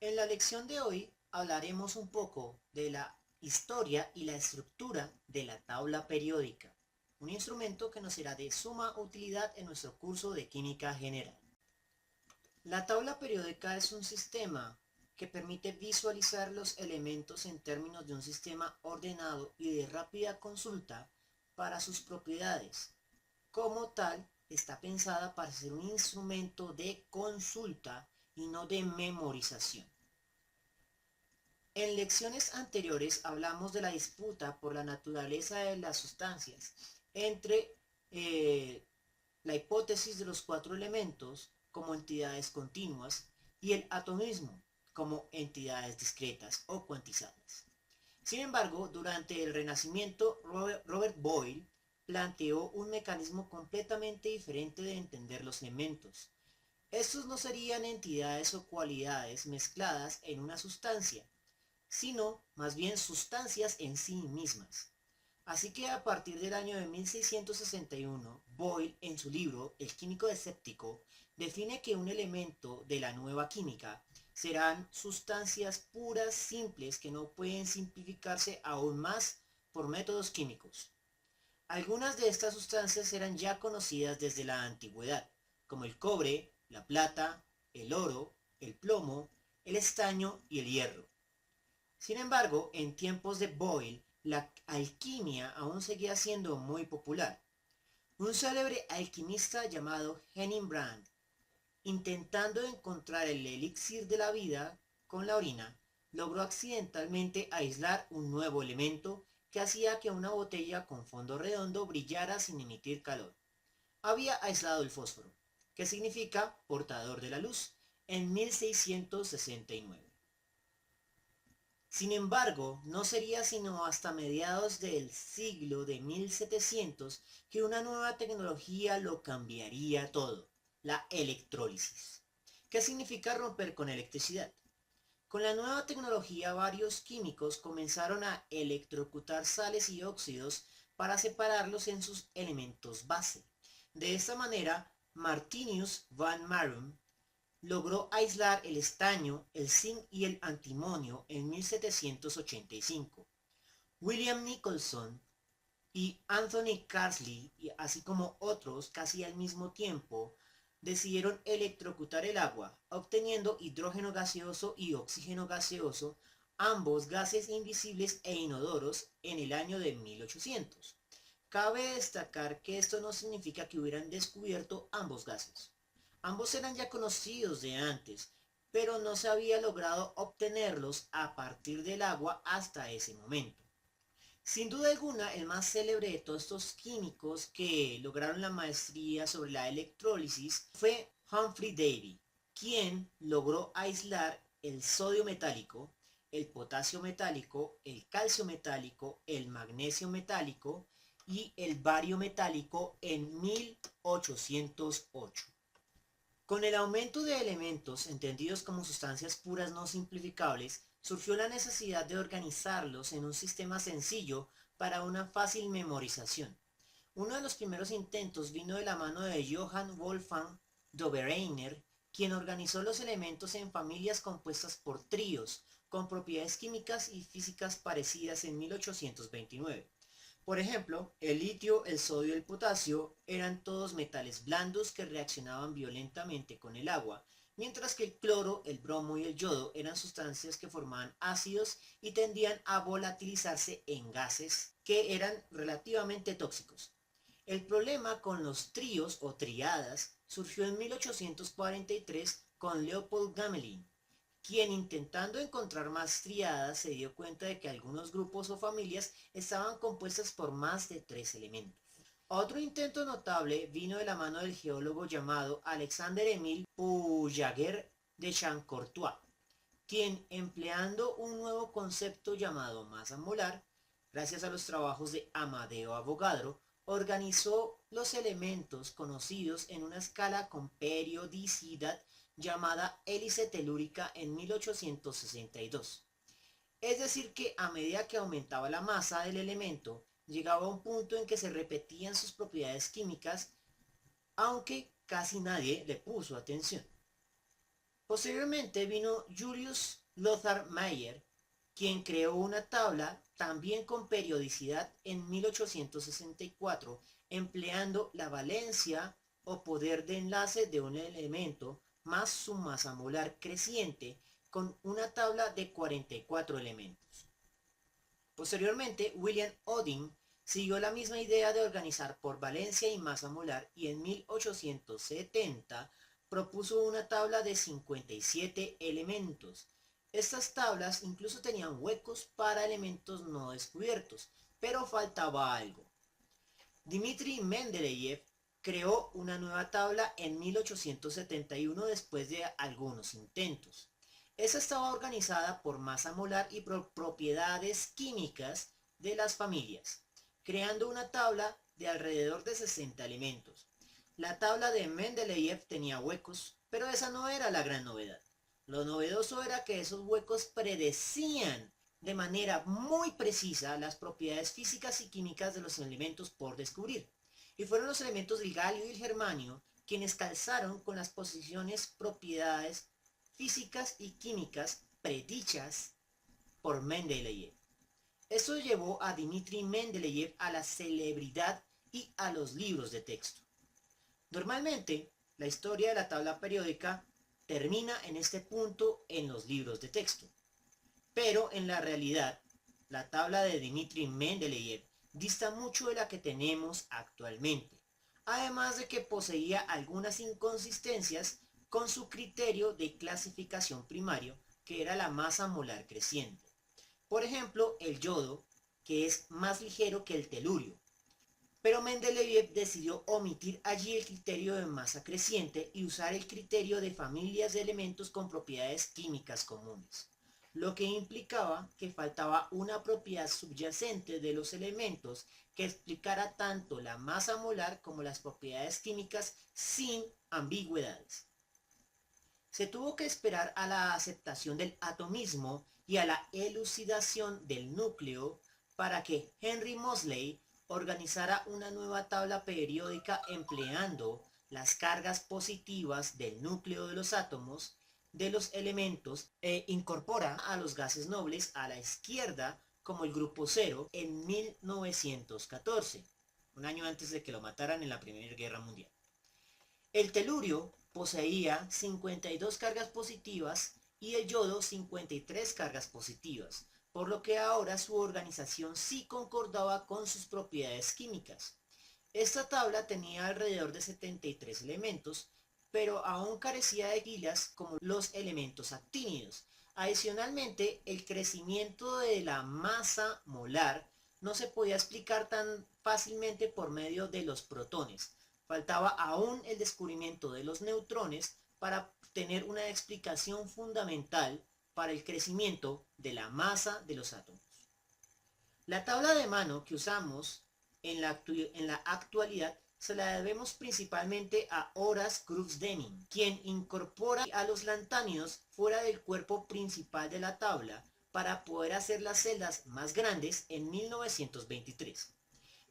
En la lección de hoy hablaremos un poco de la historia y la estructura de la tabla periódica, un instrumento que nos será de suma utilidad en nuestro curso de química general. La tabla periódica es un sistema que permite visualizar los elementos en términos de un sistema ordenado y de rápida consulta para sus propiedades. Como tal, está pensada para ser un instrumento de consulta y no de memorización. En lecciones anteriores hablamos de la disputa por la naturaleza de las sustancias entre la hipótesis de los cuatro elementos como entidades continuas y el atomismo como entidades discretas o cuantizadas. Sin embargo, durante el Renacimiento, Robert Boyle planteó un mecanismo completamente diferente de entender los elementos. Estos no serían entidades o cualidades mezcladas en una sustancia, sino más bien sustancias en sí mismas. Así que a partir del año de 1661, Boyle, en su libro El químico escéptico, define que un elemento de la nueva química serán sustancias puras simples que no pueden simplificarse aún más por métodos químicos. Algunas de estas sustancias eran ya conocidas desde la antigüedad, como el cobre, la plata, el oro, el plomo, el estaño y el hierro. Sin embargo, en tiempos de Boyle, la alquimia aún seguía siendo muy popular. Un célebre alquimista llamado Henning Brand, intentando encontrar el elixir de la vida con la orina, logró accidentalmente aislar un nuevo elemento que hacía que una botella con fondo redondo brillara sin emitir calor. Había aislado el fósforo, que significa portador de la luz, en 1669. Sin embargo, no sería sino hasta mediados del siglo de 1700 que una nueva tecnología lo cambiaría todo, la electrólisis. ¿Qué significa romper con electricidad? Con la nueva tecnología, varios químicos comenzaron a electrocutar sales y óxidos para separarlos en sus elementos base. De esta manera, Martinius van Marum logró aislar el estaño, el zinc y el antimonio en 1785. William Nicholson y Anthony Carsley, así como otros casi al mismo tiempo, decidieron electrocutar el agua, obteniendo hidrógeno gaseoso y oxígeno gaseoso, ambos gases invisibles e inodoros, en el año de 1800. Cabe destacar que esto no significa que hubieran descubierto ambos gases. Ambos eran ya conocidos de antes, pero no se había logrado obtenerlos a partir del agua hasta ese momento. Sin duda alguna, el más célebre de todos estos químicos que lograron la maestría sobre la electrólisis fue Humphrey Davy, quien logró aislar el sodio metálico, el potasio metálico, el calcio metálico, el magnesio metálico y el bario metálico en 1808. Con el aumento de elementos entendidos como sustancias puras no simplificables, surgió la necesidad de organizarlos en un sistema sencillo para una fácil memorización. Uno de los primeros intentos vino de la mano de Johann Wolfgang Dobereiner, quien organizó los elementos en familias compuestas por tríos, con propiedades químicas y físicas parecidas en 1829. Por ejemplo, el litio, el sodio y el potasio eran todos metales blandos que reaccionaban violentamente con el agua, mientras que el cloro, el bromo y el yodo eran sustancias que formaban ácidos y tendían a volatilizarse en gases que eran relativamente tóxicos. El problema con los tríos o triadas surgió en 1843 con Leopold Gamelin, quien, intentando encontrar más triadas, se dio cuenta de que algunos grupos o familias estaban compuestas por más de 3 elementos. Otro intento notable vino de la mano del geólogo llamado Alexandre-Émile Pujaguer de Champ-Courtois, quien, empleando un nuevo concepto llamado masa molar, gracias a los trabajos de Amadeo Avogadro, organizó los elementos conocidos en una escala con periodicidad llamada hélice telúrica en 1862. Es decir que a medida que aumentaba la masa del elemento, llegaba a un punto en que se repetían sus propiedades químicas, aunque casi nadie le puso atención. Posteriormente vino Julius Lothar Mayer, quien creó una tabla también con periodicidad en 1864, empleando la valencia o poder de enlace de un elemento más su masa molar creciente con una tabla de 44 elementos. Posteriormente, William Odin siguió la misma idea de organizar por valencia y masa molar y en 1870 propuso una tabla de 57 elementos. Estas tablas incluso tenían huecos para elementos no descubiertos, pero faltaba algo. Dmitri Mendeleev creó una nueva tabla en 1871 después de algunos intentos. Esta estaba organizada por masa molar y por propiedades químicas de las familias, creando una tabla de alrededor de 60 elementos. La tabla de Mendeleev tenía huecos, pero esa no era la gran novedad. Lo novedoso era que esos huecos predecían de manera muy precisa las propiedades físicas y químicas de los elementos por descubrir. Y fueron los elementos del galio y el germanio quienes calzaron con las posiciones, propiedades físicas y químicas predichas por Mendeleev. Esto llevó a Dmitri Mendeleev a la celebridad y a los libros de texto. Normalmente, la historia de la tabla periódica termina en este punto en los libros de texto. Pero en la realidad, la tabla de Dmitri Mendeleev dista mucho de la que tenemos actualmente, además de que poseía algunas inconsistencias con su criterio de clasificación primario, que era la masa molar creciente. Por ejemplo, el yodo, que es más ligero que el telurio. Pero Mendeleev decidió omitir allí el criterio de masa creciente y usar el criterio de familias de elementos con propiedades químicas comunes, lo que implicaba que faltaba una propiedad subyacente de los elementos que explicara tanto la masa molar como las propiedades químicas sin ambigüedades. Se tuvo que esperar a la aceptación del atomismo y a la elucidación del núcleo para que Henry Moseley organizara una nueva tabla periódica empleando las cargas positivas del núcleo de los átomos de los elementos e incorpora a los gases nobles a la izquierda como el grupo cero en 1914, un año antes de que lo mataran en la Primera Guerra Mundial. El telurio poseía 52 cargas positivas y el yodo 53 cargas positivas, por lo que ahora su organización sí concordaba con sus propiedades químicas. Esta tabla tenía alrededor de 73 elementos, pero aún carecía de guías como los elementos actínidos. Adicionalmente, el crecimiento de la masa molar no se podía explicar tan fácilmente por medio de los protones. Faltaba aún el descubrimiento de los neutrones para tener una explicación fundamental para el crecimiento de la masa de los átomos. La tabla de mano que usamos en la actualidad se la debemos principalmente a Horace Crookes Deming, quien incorpora a los lantánidos fuera del cuerpo principal de la tabla para poder hacer las celdas más grandes en 1923.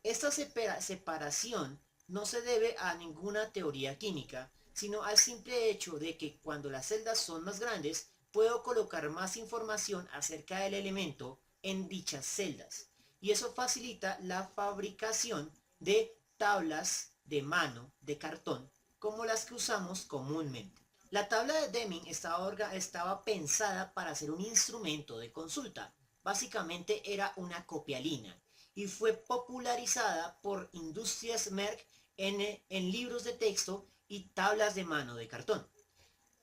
Esta separación no se debe a ninguna teoría química, sino al simple hecho de que cuando las celdas son más grandes, puedo colocar más información acerca del elemento en dichas celdas, y eso facilita la fabricación de tablas de mano de cartón como las que usamos comúnmente. La tabla de Deming estaba pensada para ser un instrumento de consulta. Básicamente era una copialina y fue popularizada por Industrias Merck en libros de texto y tablas de mano de cartón.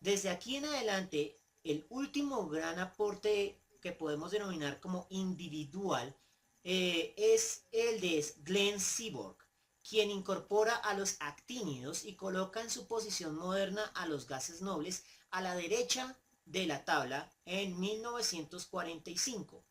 Desde aquí en adelante, el último gran aporte que podemos denominar como individual es el de Glenn Seaborg, quien incorpora a los actínidos y coloca en su posición moderna a los gases nobles a la derecha de la tabla en 1945.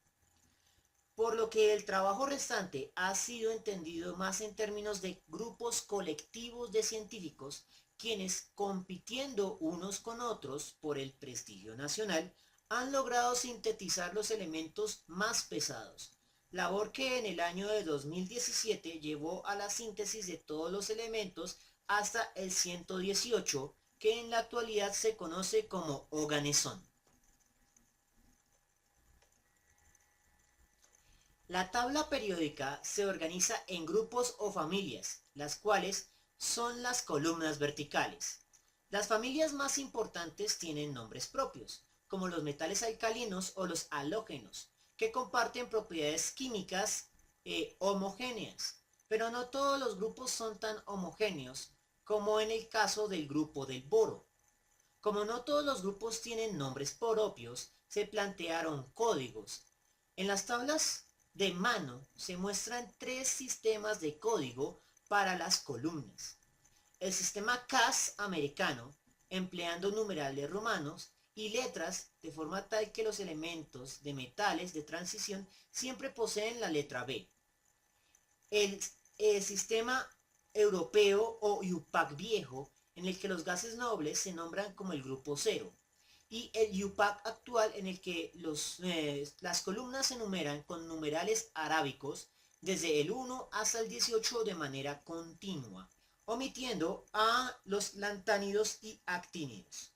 Por lo que el trabajo restante ha sido entendido más en términos de grupos colectivos de científicos, quienes, compitiendo unos con otros por el prestigio nacional, han logrado sintetizar los elementos más pesados, labor que en el año de 2017 llevó a la síntesis de todos los elementos hasta el 118, que en la actualidad se conoce como organezón. La tabla periódica se organiza en grupos o familias, las cuales son las columnas verticales. Las familias más importantes tienen nombres propios, como los metales alcalinos o los halógenos, que comparten propiedades químicas homogéneas. Pero no todos los grupos son tan homogéneos como en el caso del grupo del boro. Como no todos los grupos tienen nombres propios, se plantearon códigos. En las tablas de mano se muestran tres sistemas de código para las columnas. El sistema CAS americano, empleando numerales romanos y letras de forma tal que los elementos de metales de transición siempre poseen la letra B. El sistema europeo o IUPAC viejo, en el que los gases nobles se nombran como el grupo 0, y el IUPAC actual, en el que las columnas se numeran con numerales arábicos desde el 1 hasta el 18 de manera continua, omitiendo a los lantánidos y actínidos.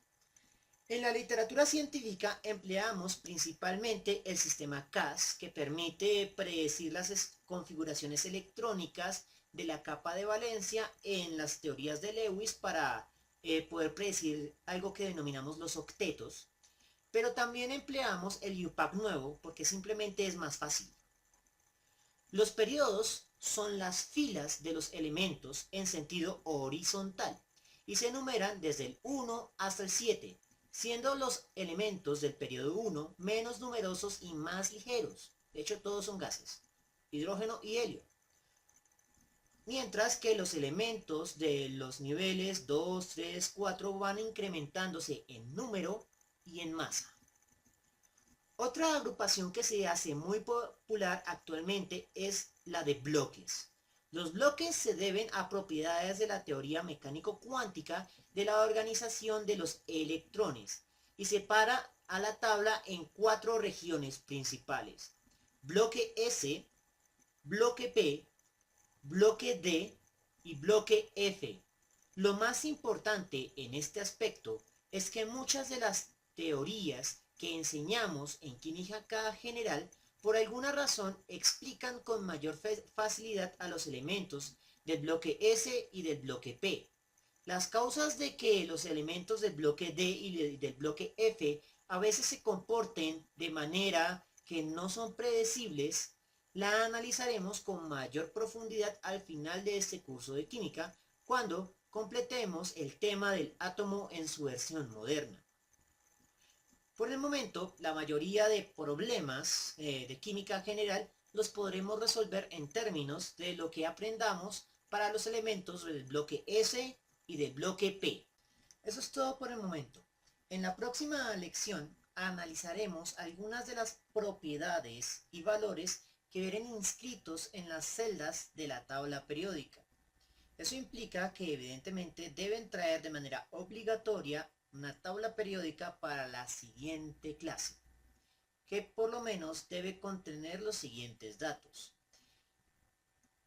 En la literatura científica empleamos principalmente el sistema CAS, que permite predecir las configuraciones electrónicas de la capa de valencia en las teorías de Lewis para poder predecir algo que denominamos los octetos, pero también empleamos el IUPAC nuevo porque simplemente es más fácil. Los periodos son las filas de los elementos en sentido horizontal y se enumeran desde el 1 hasta el 7, siendo los elementos del periodo 1 menos numerosos y más ligeros. De hecho, todos son gases, hidrógeno y helio. Mientras que los elementos de los niveles 2, 3, 4 van incrementándose en número y en masa. Otra agrupación que se hace muy popular actualmente es la de bloques. Los bloques se deben a propiedades de la teoría mecánico-cuántica de la organización de los electrones y separa a la tabla en 4 regiones principales: bloque S, bloque P, bloque D y bloque F. Lo más importante en este aspecto es que muchas de las teorías que enseñamos en química general por alguna razón explican con mayor facilidad a los elementos del bloque S y del bloque P. Las causas de que los elementos del bloque D y del bloque F a veces se comporten de manera que no son predecibles, la analizaremos con mayor profundidad al final de este curso de química, cuando completemos el tema del átomo en su versión moderna. Por el momento, la mayoría de problemas de química general los podremos resolver en términos de lo que aprendamos para los elementos del bloque S y del bloque P. Eso es todo por el momento. En la próxima lección analizaremos algunas de las propiedades y valores que verán inscritos en las celdas de la tabla periódica. Eso implica que evidentemente deben traer de manera obligatoria una tabla periódica para la siguiente clase, que por lo menos debe contener los siguientes datos: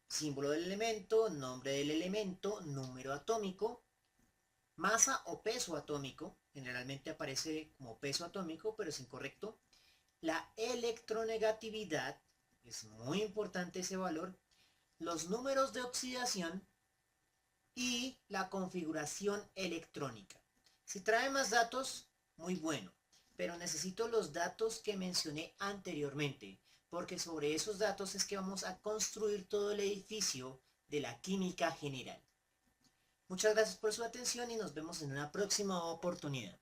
símbolo del elemento, nombre del elemento, número atómico, masa o peso atómico, generalmente aparece como peso atómico, pero es incorrecto, la electronegatividad, es muy importante ese valor, los números de oxidación y la configuración electrónica. Si trae más datos, muy bueno, pero necesito los datos que mencioné anteriormente, porque sobre esos datos es que vamos a construir todo el edificio de la química general. Muchas gracias por su atención y nos vemos en una próxima oportunidad.